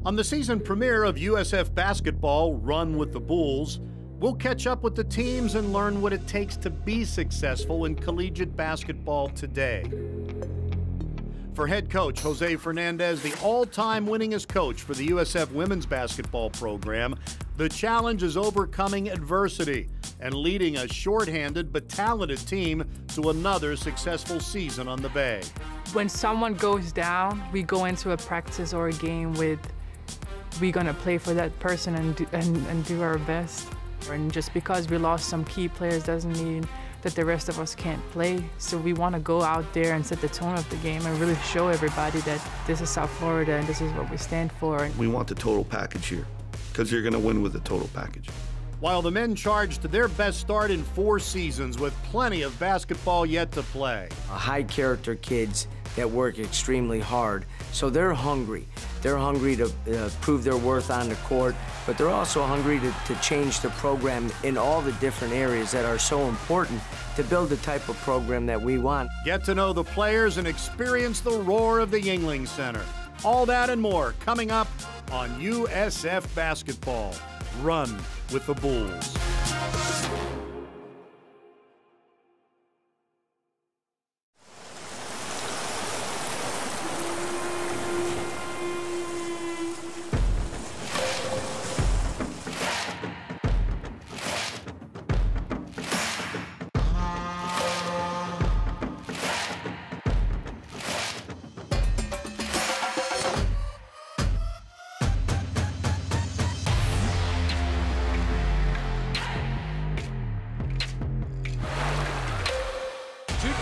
On the season premiere of USF Basketball, Run with the Bulls, we'll catch up with the teams and learn what it takes to be successful in collegiate basketball today. For head coach Jose Fernandez, the all-time winningest coach for the USF women's basketball program, the challenge is overcoming adversity and leading a shorthanded but talented team to another successful season on the Bay. When someone goes down, we go into a practice or a game with, we're gonna play for that person and do our best. And just because we lost some key players doesn't mean that the rest of us can't play. So we want to go out there and set the tone of the game and really show everybody that this is South Florida and this is what we stand for. We want the total package here, because you're going to win with the total package. While the men charged to their best start in 4 seasons with plenty of basketball yet to play. High-character kids that work extremely hard, so they're hungry. They're hungry to prove their worth on the court, but they're also hungry to change the program in all the different areas that are so important to build the type of program that we want. Get to know the players and experience the roar of the Yuengling Center. All that and more coming up on USF Basketball. Run with the Bulls.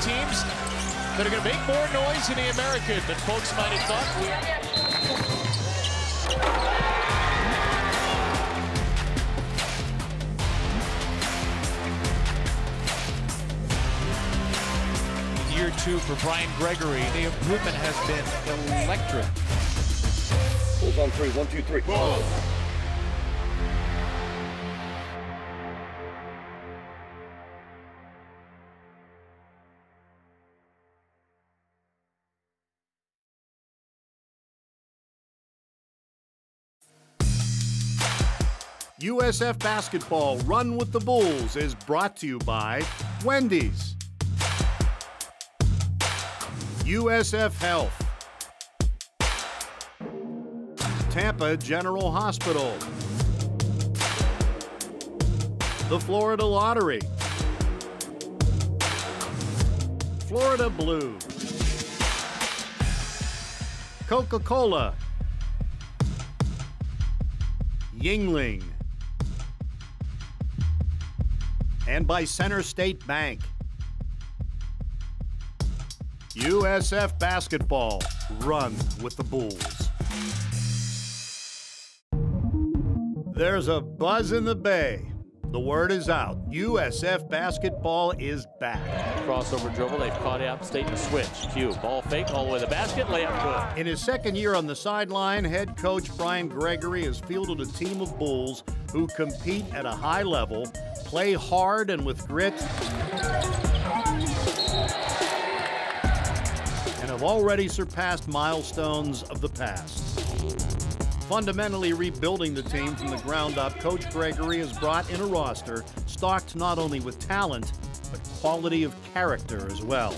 Teams that are going to make more noise in the American than folks might have thought. Year 2 for Brian Gregory. The improvement has been electric. Bulls on 3, 1, 2, 3. Ball. USF Basketball Run with the Bulls is brought to you by Wendy's, USF Health, Tampa General Hospital, the Florida Lottery, Florida Blue, Coca-Cola, Yuengling, and by Center State Bank. USF Basketball, run with the Bulls. There's a buzz in the Bay. The word is out. USF Basketball is back. Crossover dribble, they've caught App State and switch. Q, ball fake, all the way to the basket, layup good. In his second year on the sideline, head coach Brian Gregory has fielded a team of Bulls who compete at a high level, play hard and with grit, and have already surpassed milestones of the past. Fundamentally rebuilding the team from the ground up, Coach Gregory has brought in a roster stocked not only with talent, but quality of character as well.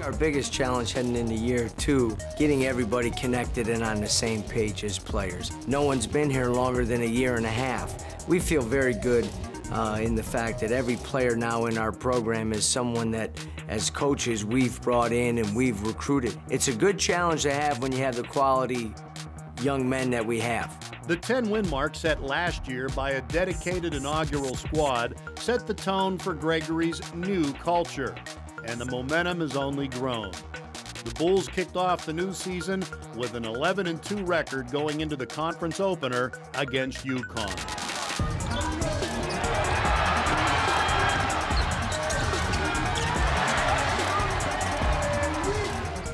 Our biggest challenge heading into year 2, getting everybody connected and on the same page as players. No one's been here longer than a year and a half. We feel very good in the fact that every player now in our program is someone that, as coaches, we've brought in and we've recruited. It's a good challenge to have when you have the quality young men that we have. The 10-win mark set last year by a dedicated inaugural squad set the tone for Gregory's new culture, and the momentum has only grown. The Bulls kicked off the new season with an 11-2 record going into the conference opener against UConn.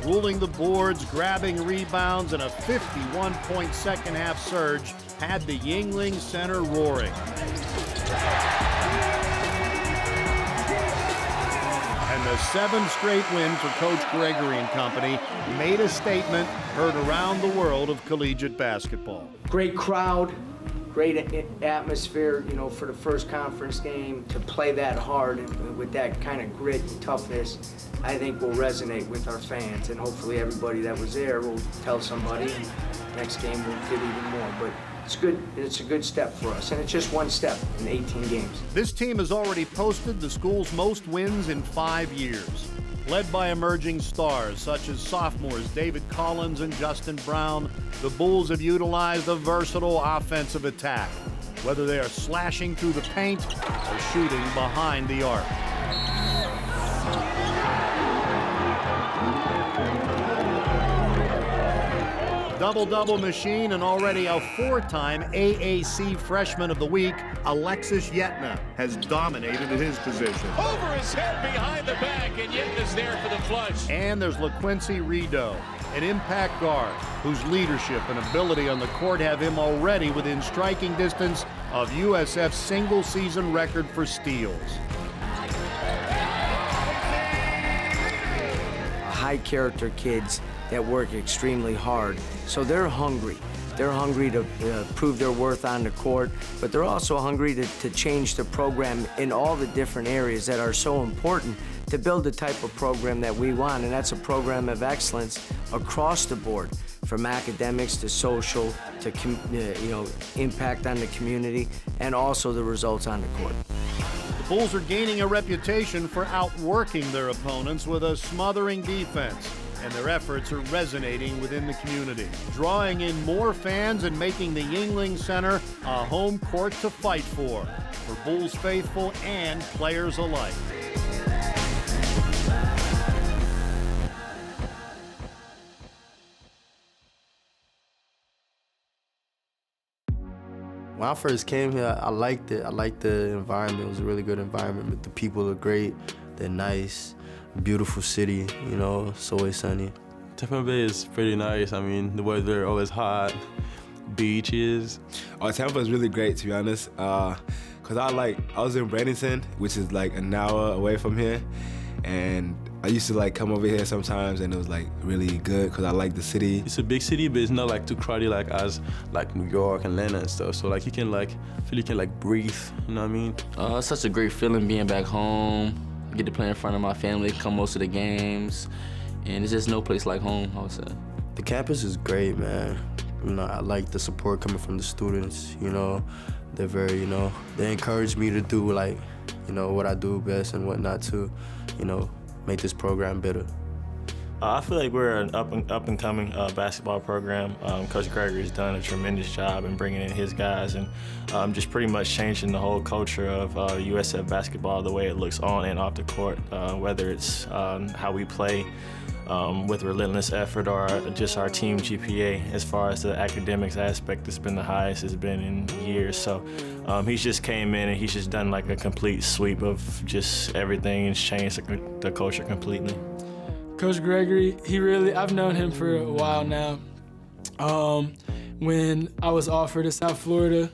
Ruling the boards, grabbing rebounds, and a 51-point second-half surge had the Yuengling Center roaring. And the A 7 straight win for Coach Gregory and company made a statement heard around the world of collegiate basketball. Great crowd, great atmosphere, you know, for the first conference game. To play that hard and with that kind of grit and toughness, I think will resonate with our fans, and hopefully everybody that was there will tell somebody, and next game we'll get even more. But it's good. It's a good step for us, and it's just one step in 18 games. This team has already posted the school's most wins in 5 years. Led by emerging stars such as sophomores David Collins and Justin Brown, the Bulls have utilized a versatile offensive attack, whether they are slashing through the paint or shooting behind the arc. Double-double machine, and already a 4-time AAC Freshman of the Week, Alexis Yetna has dominated in his position. Over his head behind the back, and Yetna's there for the flush. And there's LAQUINCY RIDEAU, an impact guard whose leadership and ability on the court have him already within striking distance of USF's single-season record for steals. High-character kids that work extremely hard, so they're hungry. They're hungry to prove their worth on the court, but they're also hungry to change the program in all the different areas that are so important to build the type of program that we want, and that's a program of excellence across the board, from academics to social to impact on the community, and also the results on the court. The Bulls are gaining a reputation for outworking their opponents with a smothering defense, and their efforts are resonating within the community, drawing in more fans and making the Yuengling Center a home court to fight for Bulls faithful and players alike. When I first came here, I liked it. I liked the environment. It was a really good environment. The people are great. They're nice. Beautiful city, you know, it's always sunny. Tampa Bay is pretty nice. I mean, the weather always hot, beaches. Oh, Tampa is really great, to be honest. Cause I was in Bradenton, which is like an hour away from here, and I used to like come over here sometimes, and it was like really good because I like the city. It's a big city, but it's not like too crowded like as like New York and Atlanta and stuff. So like you can like feel you can like breathe. You know what I mean? It's such a great feeling being back home. I get to play in front of my family, come most of the games, and it's just no place like home, I would say. The campus is great, man. You know, I like the support coming from the students. You know, they're very, you know, they encourage me to do like, you know, what I do best and whatnot to, you know, make this program better. I feel like we're an up and coming basketball program. Coach Gregory's done a tremendous job in bringing in his guys and just pretty much changing the whole culture of USF basketball, the way it looks on and off the court, whether it's how we play with relentless effort or just our team GPA. As far as the academics aspect, it's been the highest it's been in years. So he's just came in and he's just done like a complete sweep of just everything and changed the culture completely. Coach Gregory, I've known him for a while now. When I was offered to South Florida,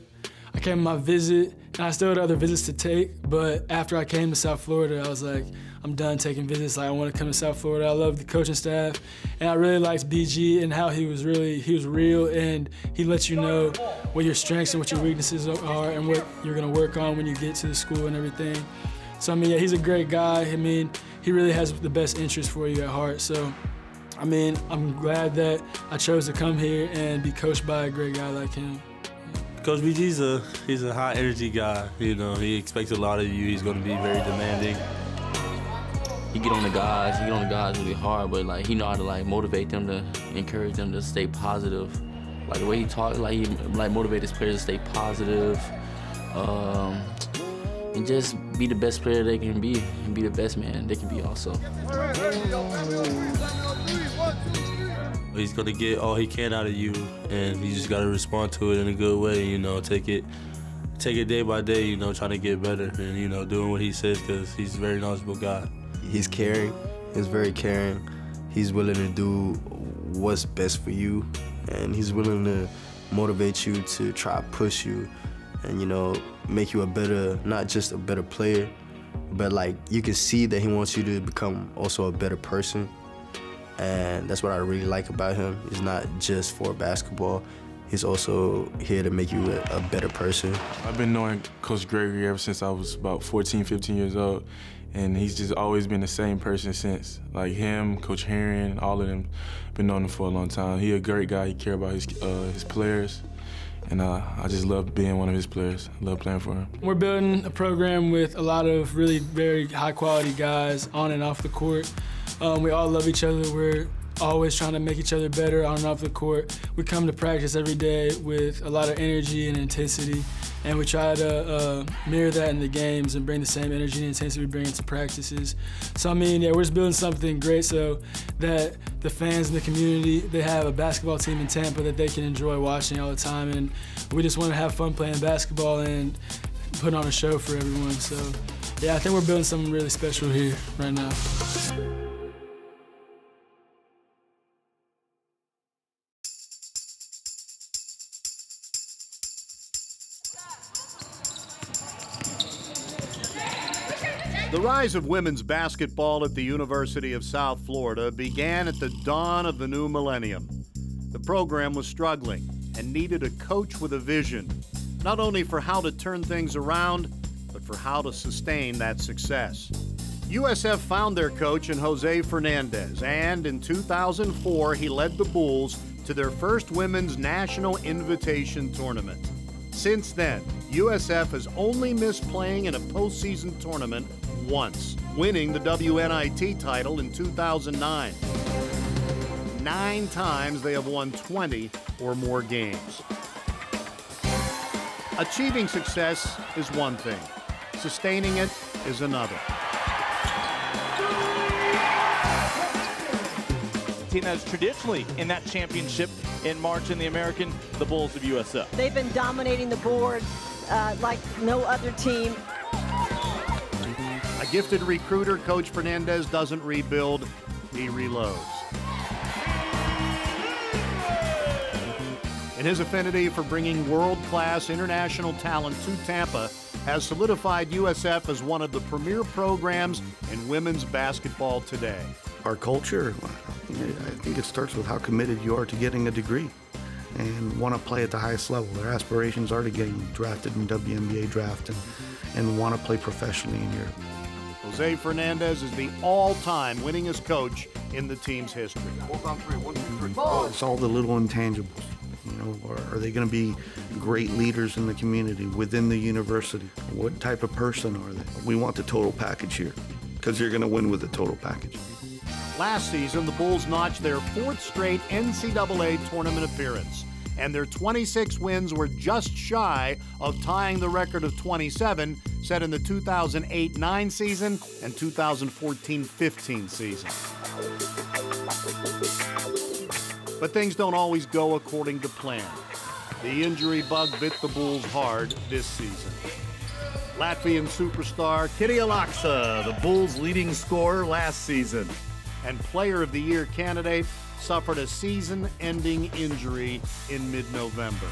I came on my visit, and I still had other visits to take, but after I came to South Florida, I was like, I'm done taking visits. I want to come to South Florida. I love the coaching staff, and I really liked BG and how he was real, and he lets you know what your strengths and what your weaknesses are and what you're gonna work on when you get to the school and everything. So, I mean, yeah, he's a great guy. I mean, he really has the best interest for you at heart. So, I mean, I'm glad that I chose to come here and be coached by a great guy like him. Coach BG's he's a high energy guy. You know, he expects a lot of you. He's going to be very demanding. He get on the guys really hard, but like he know how to like motivate them, to encourage them to stay positive. Like the way he talks, like he like motivate his players to stay positive. And just be the best player they can be, and be the best man they can be also. He's gonna get all he can out of you, and you just gotta respond to it in a good way. You know, take it day by day. You know, trying to get better, and you know, doing what he says because he's a very knowledgeable guy. He's caring. He's very caring. He's willing to do what's best for you, and he's willing to motivate you to try to push you, and you know, make you a better, not just a better player, but like you can see that he wants you to become also a better person. And that's what I really like about him. He's not just for basketball. He's also here to make you a better person. I've been knowing Coach Gregory ever since I was about 14, 15 years old. And he's just always been the same person since. Like him, Coach HERRION, all of them, been knowing him for a long time. He's a great guy. He cares about his players. And I just love being one of his players. I love playing for him. We're building a program with a lot of really very high-quality guys on and off the court. We all love each other. We're always trying to make each other better on and off the court. We come to practice every day with a lot of energy and intensity, and we try to mirror that in the games and bring the same energy and intensity we bring into practices. So I mean, yeah, we're just building something great so that the fans in the community, they have a basketball team in Tampa that they can enjoy watching all the time, and we just want to have fun playing basketball and put on a show for everyone. So yeah, I think we're building something really special here right now. The rise of women's basketball at the University of South Florida began at the dawn of the new millennium. The program was struggling and needed a coach with a vision, not only for how to turn things around, but for how to sustain that success. USF found their coach in Jose Fernandez, and in 2004, he led the Bulls to their first women's national invitation tournament. Since then, USF has only missed playing in a postseason tournament once, winning the WNIT title in 2009. 9 times they have won 20 or more games. Achieving success is one thing. Sustaining it is another. The team that is traditionally in that championship in March in the American, the Bulls of USF. They've been dominating the board like no other team. A gifted recruiter, Coach Fernandez doesn't rebuild, he reloads. And his affinity for bringing world-class international talent to Tampa has solidified USF as one of the premier programs in women's basketball today. Our culture, I think it starts with how committed you are to getting a degree and want to play at the highest level. Their aspirations are to getting drafted in WNBA draft and want to play professionally in Europe. Jose Fernandez is the all-time winningest coach in the team's history. Hold on 3, 1, 2, 3. It's all the little intangibles. You know, are they going to be great leaders in the community, within the university? What type of person are they? We want the total package here, because you're going to win with the total package. Last season, the Bulls notched their 4th straight NCAA tournament appearance, and their 26 wins were just shy of tying the record of 27 set in the 2008-9 season and 2014-15 season. But things don't always go according to plan. The injury bug bit the Bulls hard this season. Latvian superstar KIIR, the Bulls' leading scorer last season, and Player of the Year candidate, suffered a season-ending injury in mid-November.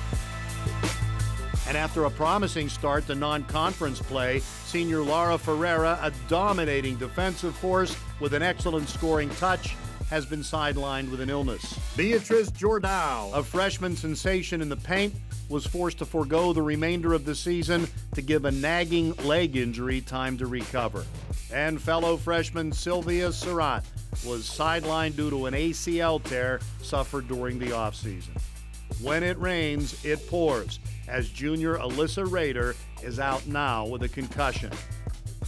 And after a promising start to non-conference play, senior Lara Ferreira, a dominating defensive force with an excellent scoring touch, has been sidelined with an illness. Beatrice Jordao, a freshman sensation in the paint, was forced to forego the remainder of the season to give a nagging leg injury time to recover. And fellow freshman Sylvia Surratt was sidelined due to an ACL tear suffered during the offseason. When it rains, it pours, as junior Alyssa Rader is out now with a concussion.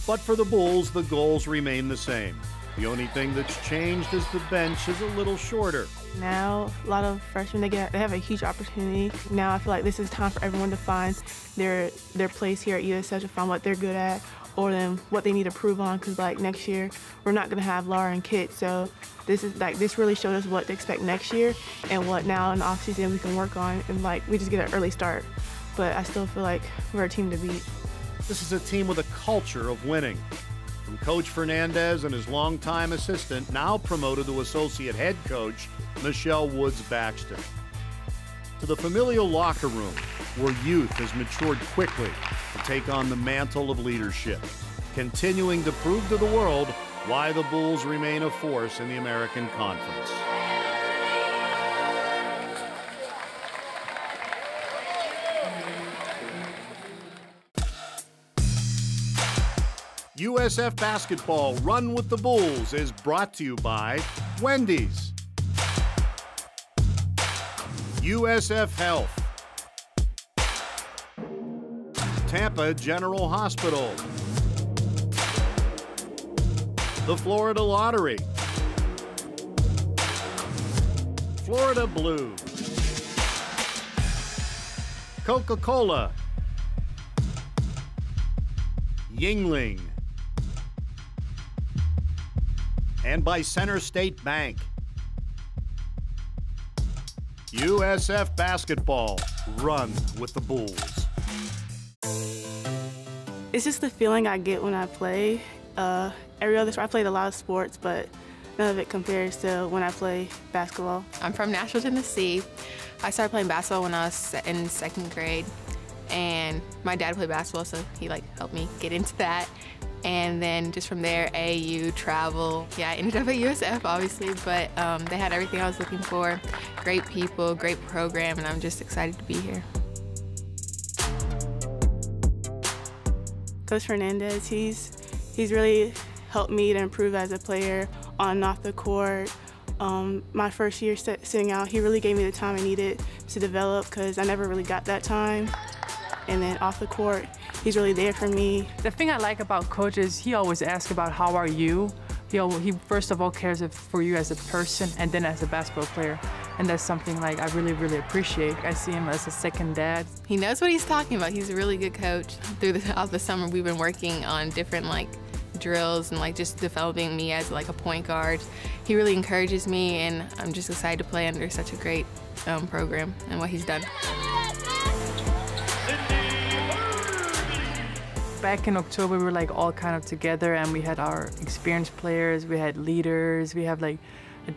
But for the Bulls, the goals remain the same. The only thing that's changed is the bench is a little shorter. Now, a lot of freshmen, they have a huge opportunity. Now I feel like this is time for everyone to find their place here at USF, to find what they're good at or then what they need to prove on, because like next year we're not going to have Lara and Kit, so this really showed us what to expect next year and what now in the offseason we can work on, and like we just get an early start. But I still feel like we're a team to beat. This is a team with a culture of winning. From Coach Fernandez and his longtime assistant, now promoted to associate head coach, Michelle Woods-Baxter. To the familial locker room, where youth has matured quickly to take on the mantle of leadership. continuing to prove to the world why the Bulls remain a force in the American Conference. USF Basketball Run with the Bulls is brought to you by Wendy's, USF Health, Tampa General Hospital, the Florida Lottery, Florida Blue, Coca-Cola, Yingling, and by Center State Bank. USF Basketball, run with the Bulls. It's just the feeling I get when I play. Every other sport, I played a lot of sports, but none of it compares to when I play basketball. I'm from Nashville, Tennessee. I started playing basketball when I was in 2nd grade, and my dad played basketball, so he helped me get into that. And then just from there, AAU, travel. Yeah, I ended up at USF, obviously, but they had everything I was looking for. Great people, great program, and I'm just excited to be here. Coach Fernandez, he's really helped me to improve as a player on and off the court. My first year sitting out, he really gave me the time I needed to develop because I never really got that time. And then off the court, he's really there for me. The thing I like about Coach is he always asks about how are you. He first of all cares for you as a person and then as a basketball player. And that's something I really, really appreciate. I see him as a second dad. He knows what he's talking about. He's a really good coach. Throughout the summer, we've been working on different drills and just developing me as a point guard. He really encourages me, and I'm just excited to play under such a great program and what he's done. Back in October, we were all kind of together, and we had our experienced players, we had leaders, we have a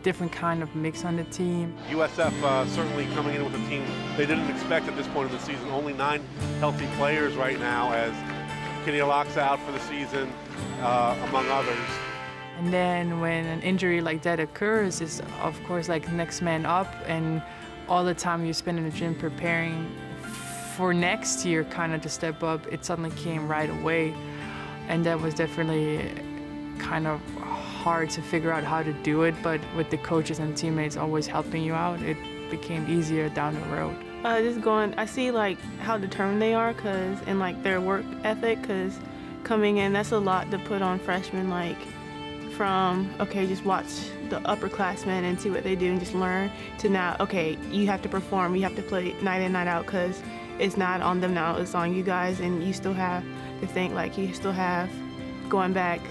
different kind of mix on the team. USF certainly coming in with a team they didn't expect at this point in the season. Only 9 healthy players right now as Kenny Locke's out for the season, among others. And then when an injury like that occurs, it's of course next man up, and all the time you spend in the gym preparing for next year kind of to step up, it suddenly came right away. And that was definitely kind of hard to figure out how to do it, but with the coaches and teammates always helping you out, it became easier down the road. I see how determined they are and their work ethic, because coming in, that's a lot to put on freshmen, from, okay, just watch the upperclassmen and see what they do and just learn, to now, okay, you have to perform, you have to play night in, night out, because it's not on them now, it's on you guys, and you still have to think, you still have, going back,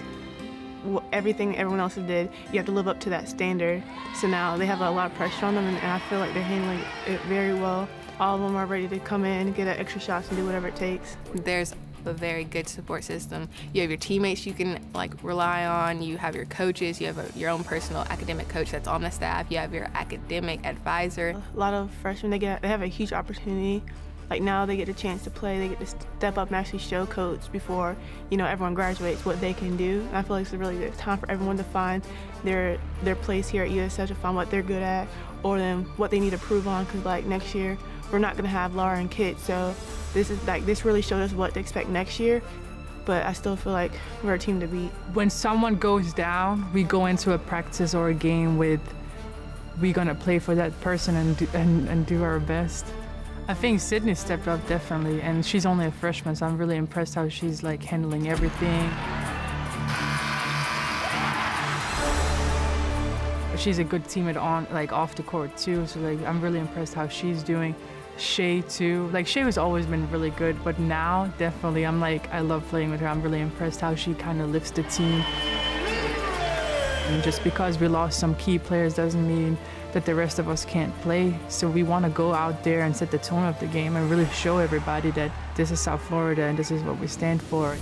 everything everyone else did, you have to live up to that standard. So now they have a lot of pressure on them, and I feel like they're handling it very well. All of them are ready to come in, get extra shots, and do whatever it takes. There's a very good support system. You have your teammates you can rely on, you have your coaches, you have your own personal academic coach that's on the staff, you have your academic advisor. A lot of freshmen, they have a huge opportunity. Now they get a chance to play, they get to step up and actually show coach before, everyone graduates what they can do. And I feel like it's a really good time for everyone to find their place here at USF, to find what they're good at, or what they need to prove on, because next year we're not going to have Laura and Kit, so this really showed us what to expect next year. But I still feel like we're a team to beat. When someone goes down, we go into a practice or a game with, we're going to play for that person and do our best. I think Sydney stepped up definitely, and she's only a freshman, so I'm really impressed how she's handling everything. She's a good teammate on off the court too, so I'm really impressed how she's doing. Shay too, Shay has always been really good, but now definitely I love playing with her. I'm really impressed how she kind of lifts the team. And just because we lost some key players doesn't mean that the rest of us can't play. So we want to go out there and set the tone of the game and really show everybody that this is South Florida and this is what we stand for.